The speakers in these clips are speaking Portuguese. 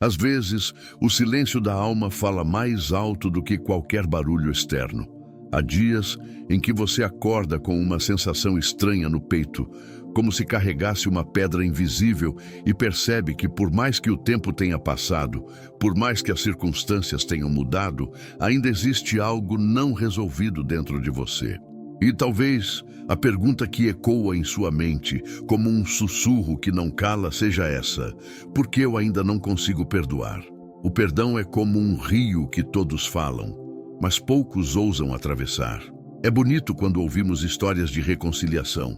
Às vezes, o silêncio da alma fala mais alto do que qualquer barulho externo. Há dias em que você acorda com uma sensação estranha no peito, como se carregasse uma pedra invisível e percebe que por mais que o tempo tenha passado, por mais que as circunstâncias tenham mudado, ainda existe algo não resolvido dentro de você. E talvez a pergunta que ecoa em sua mente, como um sussurro que não cala, seja essa: por que eu ainda não consigo perdoar? O perdão é como um rio que todos falam, mas poucos ousam atravessar. É bonito quando ouvimos histórias de reconciliação.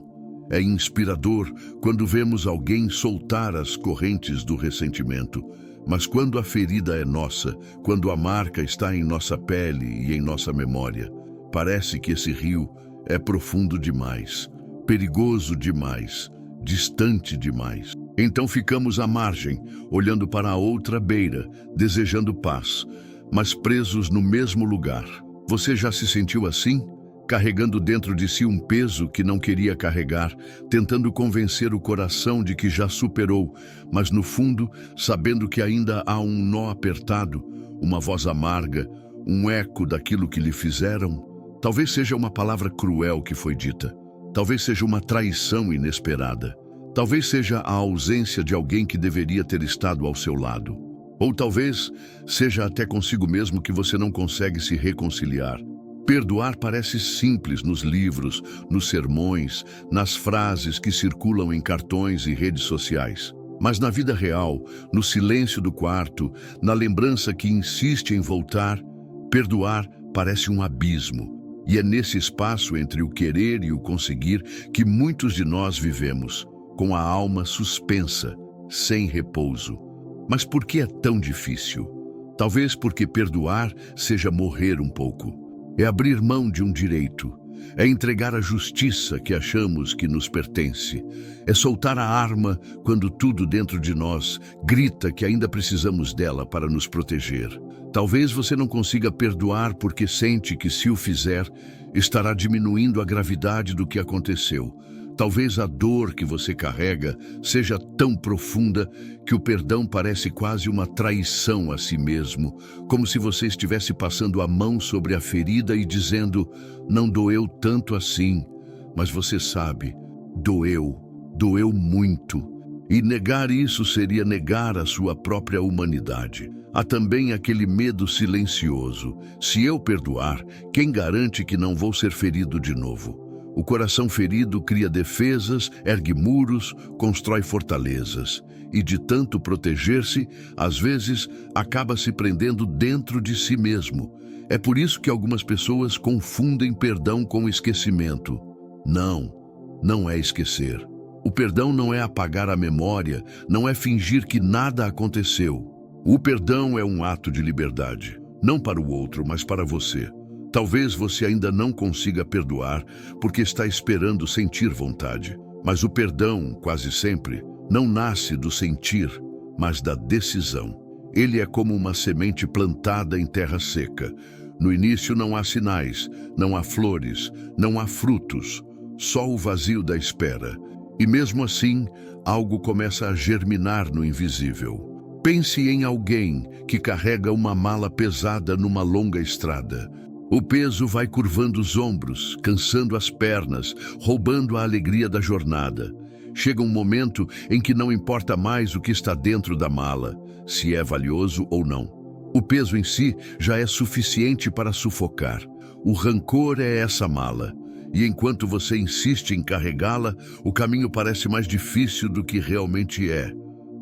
É inspirador quando vemos alguém soltar as correntes do ressentimento. Mas quando a ferida é nossa, quando a marca está em nossa pele e em nossa memória, parece que esse rio é profundo demais, perigoso demais, distante demais. Então ficamos à margem, olhando para a outra beira, desejando paz, mas presos no mesmo lugar. Você já se sentiu assim? Carregando dentro de si um peso que não queria carregar, tentando convencer o coração de que já superou, mas no fundo, sabendo que ainda há um nó apertado, uma voz amarga, um eco daquilo que lhe fizeram? Talvez seja uma palavra cruel que foi dita. Talvez seja uma traição inesperada. Talvez seja a ausência de alguém que deveria ter estado ao seu lado. Ou talvez seja até consigo mesmo que você não consegue se reconciliar. Perdoar parece simples nos livros, nos sermões, nas frases que circulam em cartões e redes sociais. Mas na vida real, no silêncio do quarto, na lembrança que insiste em voltar, perdoar parece um abismo. E é nesse espaço entre o querer e o conseguir que muitos de nós vivemos, com a alma suspensa, sem repouso. Mas por que é tão difícil? Talvez porque perdoar seja morrer um pouco. É abrir mão de um direito. É entregar a justiça que achamos que nos pertence. É soltar a arma quando tudo dentro de nós grita que ainda precisamos dela para nos proteger. Talvez você não consiga perdoar porque sente que, se o fizer, estará diminuindo a gravidade do que aconteceu. Talvez a dor que você carrega seja tão profunda que o perdão parece quase uma traição a si mesmo, como se você estivesse passando a mão sobre a ferida e dizendo: não doeu tanto assim, mas você sabe, doeu muito. E negar isso seria negar a sua própria humanidade. Há também aquele medo silencioso: se eu perdoar, quem garante que não vou ser ferido de novo? O coração ferido cria defesas, ergue muros, constrói fortalezas. E de tanto proteger-se, às vezes, acaba se prendendo dentro de si mesmo. É por isso que algumas pessoas confundem perdão com esquecimento. Não é esquecer. O perdão não é apagar a memória, não é fingir que nada aconteceu. O perdão é um ato de liberdade, não para o outro, mas para você. Talvez você ainda não consiga perdoar porque está esperando sentir vontade. Mas o perdão, quase sempre, não nasce do sentir, mas da decisão. Ele é como uma semente plantada em terra seca. No início não há sinais, não há flores, não há frutos, só o vazio da espera. E mesmo assim, algo começa a germinar no invisível. Pense em alguém que carrega uma mala pesada numa longa estrada. O peso vai curvando os ombros, cansando as pernas, roubando a alegria da jornada. Chega um momento em que não importa mais o que está dentro da mala, se é valioso ou não. O peso em si já é suficiente para sufocar. O rancor é essa mala. E enquanto você insiste em carregá-la, o caminho parece mais difícil do que realmente é.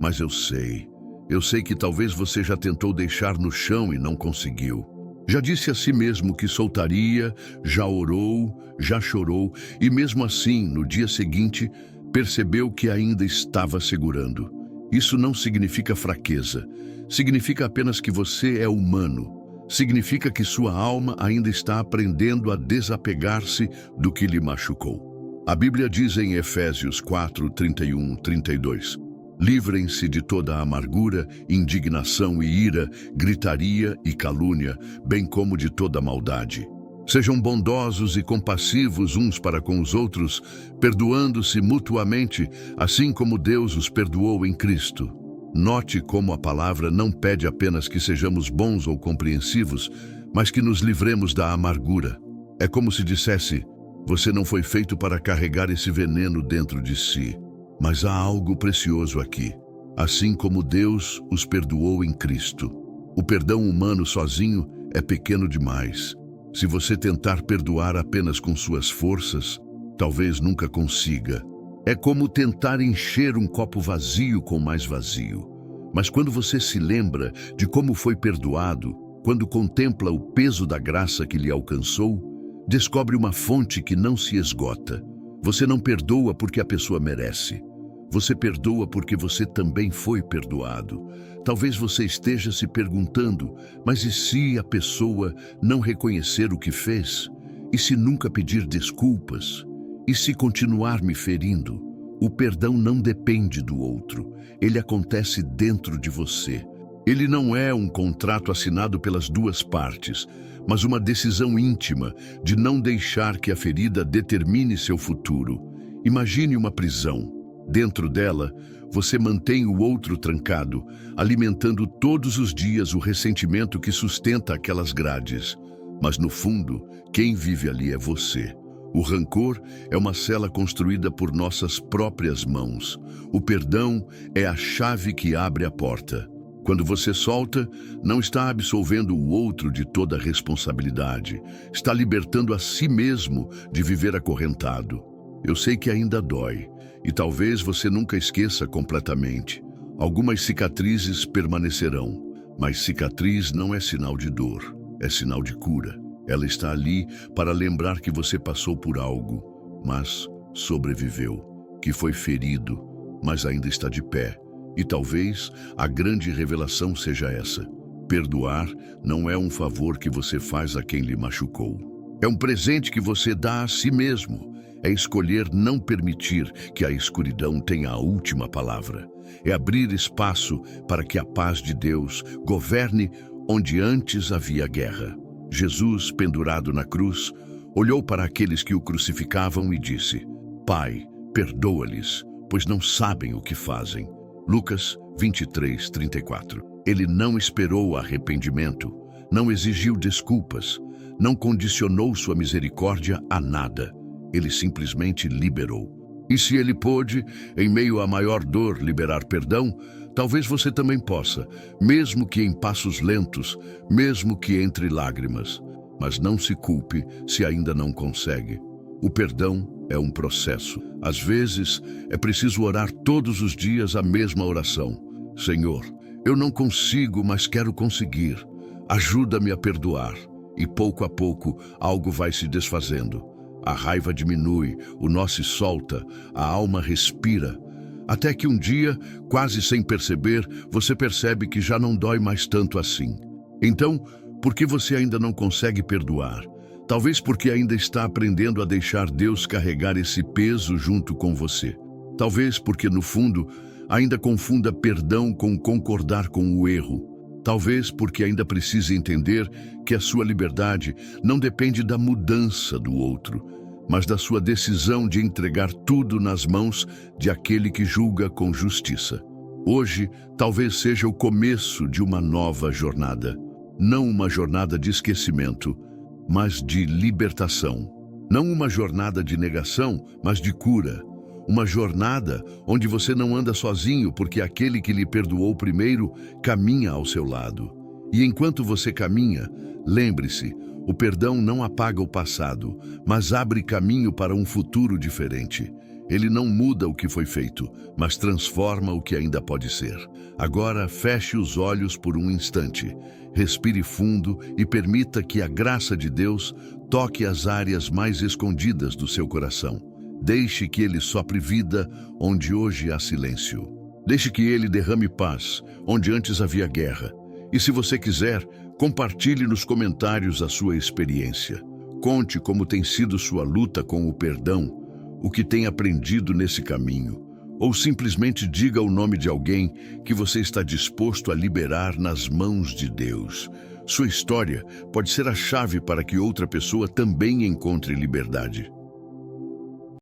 Mas eu sei que talvez você já tentou deixar no chão e não conseguiu. Já disse a si mesmo que soltaria, já orou, já chorou, e mesmo assim, no dia seguinte, percebeu que ainda estava segurando. Isso não significa fraqueza. Significa apenas que você é humano. Significa que sua alma ainda está aprendendo a desapegar-se do que lhe machucou. A Bíblia diz em Efésios 4, 31, 32: livrem-se de toda a amargura, indignação e ira, gritaria e calúnia, bem como de toda maldade. Sejam bondosos e compassivos uns para com os outros, perdoando-se mutuamente, assim como Deus os perdoou em Cristo. Note como a palavra não pede apenas que sejamos bons ou compreensivos, mas que nos livremos da amargura. É como se dissesse: você não foi feito para carregar esse veneno dentro de si, mas há algo precioso aqui. Assim como Deus os perdoou em Cristo. O perdão humano sozinho é pequeno demais. Se você tentar perdoar apenas com suas forças, talvez nunca consiga. É como tentar encher um copo vazio com mais vazio. Mas quando você se lembra de como foi perdoado, quando contempla o peso da graça que lhe alcançou, descobre uma fonte que não se esgota. Você não perdoa porque a pessoa merece. Você perdoa porque você também foi perdoado. Talvez você esteja se perguntando: mas e se a pessoa não reconhecer o que fez? E se nunca pedir desculpas? E se continuar me ferindo? O perdão não depende do outro. Ele acontece dentro de você. Ele não é um contrato assinado pelas duas partes, mas uma decisão íntima de não deixar que a ferida determine seu futuro. Imagine uma prisão. Dentro dela, você mantém o outro trancado, alimentando todos os dias o ressentimento que sustenta aquelas grades. Mas no fundo, quem vive ali é você. O rancor é uma cela construída por nossas próprias mãos. O perdão é a chave que abre a porta. Quando você solta, não está absolvendo o outro de toda a responsabilidade. Está libertando a si mesmo de viver acorrentado. Eu sei que ainda dói, e talvez você nunca esqueça completamente. Algumas cicatrizes permanecerão, mas cicatriz não é sinal de dor, é sinal de cura. Ela está ali para lembrar que você passou por algo, mas sobreviveu, que foi ferido, mas ainda está de pé. E talvez a grande revelação seja essa: perdoar não é um favor que você faz a quem lhe machucou. É um presente que você dá a si mesmo. É escolher não permitir que a escuridão tenha a última palavra. É abrir espaço para que a paz de Deus governe onde antes havia guerra. Jesus, pendurado na cruz, olhou para aqueles que o crucificavam e disse: Pai, perdoa-lhes, pois não sabem o que fazem. Lucas 23:34. Ele não esperou arrependimento, não exigiu desculpas, não condicionou sua misericórdia a nada. Ele simplesmente liberou. E se ele pôde, em meio à maior dor, liberar perdão, talvez você também possa, mesmo que em passos lentos, mesmo que entre lágrimas. Mas não se culpe se ainda não consegue. O perdão é um processo. Às vezes, é preciso orar todos os dias a mesma oração. Senhor, eu não consigo, mas quero conseguir. Ajuda-me a perdoar. E pouco a pouco, algo vai se desfazendo. A raiva diminui, o nó se solta, a alma respira. Até que um dia, quase sem perceber, você percebe que já não dói mais tanto assim. Então, por que você ainda não consegue perdoar? Talvez porque ainda está aprendendo a deixar Deus carregar esse peso junto com você. Talvez porque, no fundo, ainda confunda perdão com concordar com o erro. Talvez porque ainda precise entender que a sua liberdade não depende da mudança do outro, mas da sua decisão de entregar tudo nas mãos de aquele que julga com justiça. Hoje, talvez seja o começo de uma nova jornada. Não uma jornada de esquecimento, mas de libertação. Não uma jornada de negação, mas de cura. Uma jornada onde você não anda sozinho, porque aquele que lhe perdoou primeiro caminha ao seu lado. E enquanto você caminha, lembre-se, o perdão não apaga o passado, mas abre caminho para um futuro diferente. Ele não muda o que foi feito, mas transforma o que ainda pode ser. Agora, feche os olhos por um instante. Respire fundo e permita que a graça de Deus toque as áreas mais escondidas do seu coração. Deixe que Ele sopre vida onde hoje há silêncio. Deixe que Ele derrame paz onde antes havia guerra. E se você quiser, compartilhe nos comentários a sua experiência. Conte como tem sido sua luta com o perdão, o que tem aprendido nesse caminho. Ou simplesmente diga o nome de alguém que você está disposto a liberar nas mãos de Deus. Sua história pode ser a chave para que outra pessoa também encontre liberdade.